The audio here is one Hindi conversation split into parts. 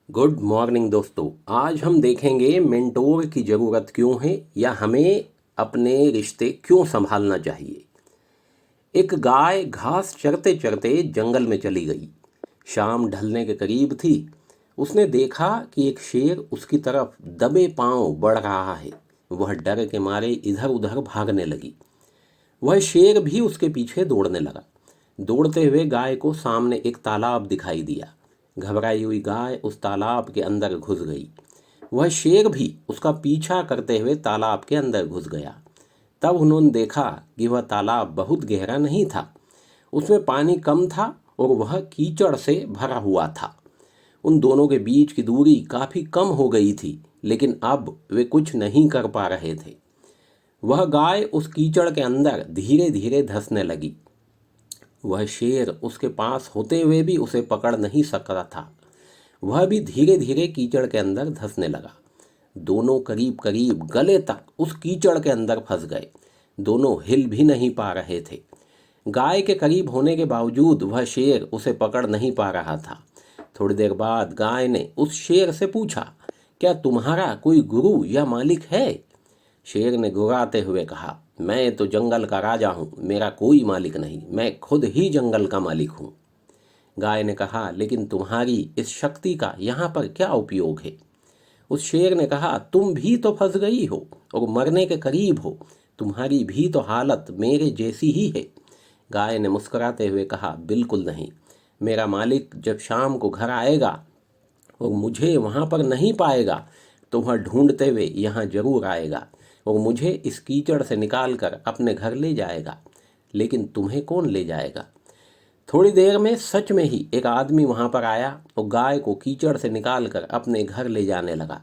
गुड मॉर्निंग दोस्तों। आज हम देखेंगे मेंटोर की ज़रूरत क्यों है या हमें अपने रिश्ते क्यों संभालना चाहिए। एक गाय घास चरते चरते जंगल में चली गई। शाम ढलने के करीब थी। उसने देखा कि एक शेर उसकी तरफ दबे पांव बढ़ रहा है। वह डर के मारे इधर उधर भागने लगी। वह शेर भी उसके पीछे दौड़ने लगा। दौड़ते हुए गाय को सामने एक तालाब दिखाई दिया। घबराई हुई गाय उस तालाब के अंदर घुस गई। वह शेर भी उसका पीछा करते हुए तालाब के अंदर घुस गया। तब उन्होंने देखा कि वह तालाब बहुत गहरा नहीं था। उसमें पानी कम था और वह कीचड़ से भरा हुआ था। उन दोनों के बीच की दूरी काफ़ी कम हो गई थी, लेकिन अब वे कुछ नहीं कर पा रहे थे। वह गाय उस कीचड़ के अंदर धीरे धीरे धंसने लगी। वह शेर उसके पास होते हुए भी उसे पकड़ नहीं सकता था। वह भी धीरे धीरे कीचड़ के अंदर धंसने लगा। दोनों करीब करीब गले तक उस कीचड़ के अंदर फंस गए। दोनों हिल भी नहीं पा रहे थे। गाय के करीब होने के बावजूद वह शेर उसे पकड़ नहीं पा रहा था। थोड़ी देर बाद गाय ने उस शेर से पूछा, क्या तुम्हारा कोई गुरु या मालिक है? शेर ने गुर्राते हुए कहा, मैं तो जंगल का राजा हूँ, मेरा कोई मालिक नहीं, मैं खुद ही जंगल का मालिक हूँ। गाय ने कहा, लेकिन तुम्हारी इस शक्ति का यहाँ पर क्या उपयोग है? उस शेर ने कहा, तुम भी तो फंस गई हो और मरने के करीब हो। तुम्हारी भी तो हालत मेरे जैसी ही है। गाय ने मुस्कुराते हुए कहा, बिल्कुल नहीं। मेरा मालिक जब शाम को घर आएगा और मुझे वहाँ पर नहीं पाएगा तो वह ढूंढते हुए यहाँ जरूर आएगा और मुझे इस कीचड़ से निकाल कर अपने घर ले जाएगा। लेकिन तुम्हें कौन ले जाएगा? थोड़ी देर में सच में ही एक आदमी वहाँ पर आया और गाय को कीचड़ से निकालकर अपने घर ले जाने लगा।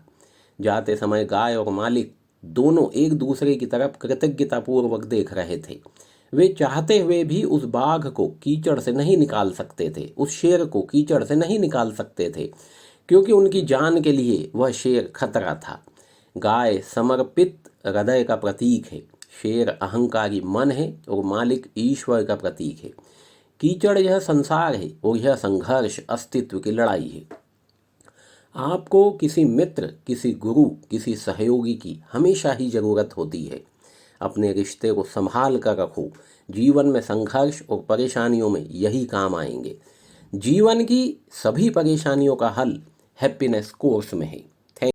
जाते समय गाय और मालिक दोनों एक दूसरे की तरफ कृतज्ञतापूर्वक देख रहे थे। वे चाहते हुए भी उस बाघ को कीचड़ से नहीं निकाल सकते थे, उस शेर को कीचड़ से नहीं निकाल सकते थे, क्योंकि उनकी जान के लिए वह शेर खतरा था। गाय समर्पित हृदय का प्रतीक है, शेर अहंकारी मन है और मालिक ईश्वर का प्रतीक है। कीचड़ यह संसार है और यह संघर्ष अस्तित्व की लड़ाई है। आपको किसी मित्र, किसी गुरु, किसी सहयोगी की हमेशा ही ज़रूरत होती है। अपने रिश्ते को संभाल कर रखो। जीवन में संघर्ष और परेशानियों में यही काम आएंगे। जीवन की सभी परेशानियों का हल हैप्पीनेस कोर्स में है।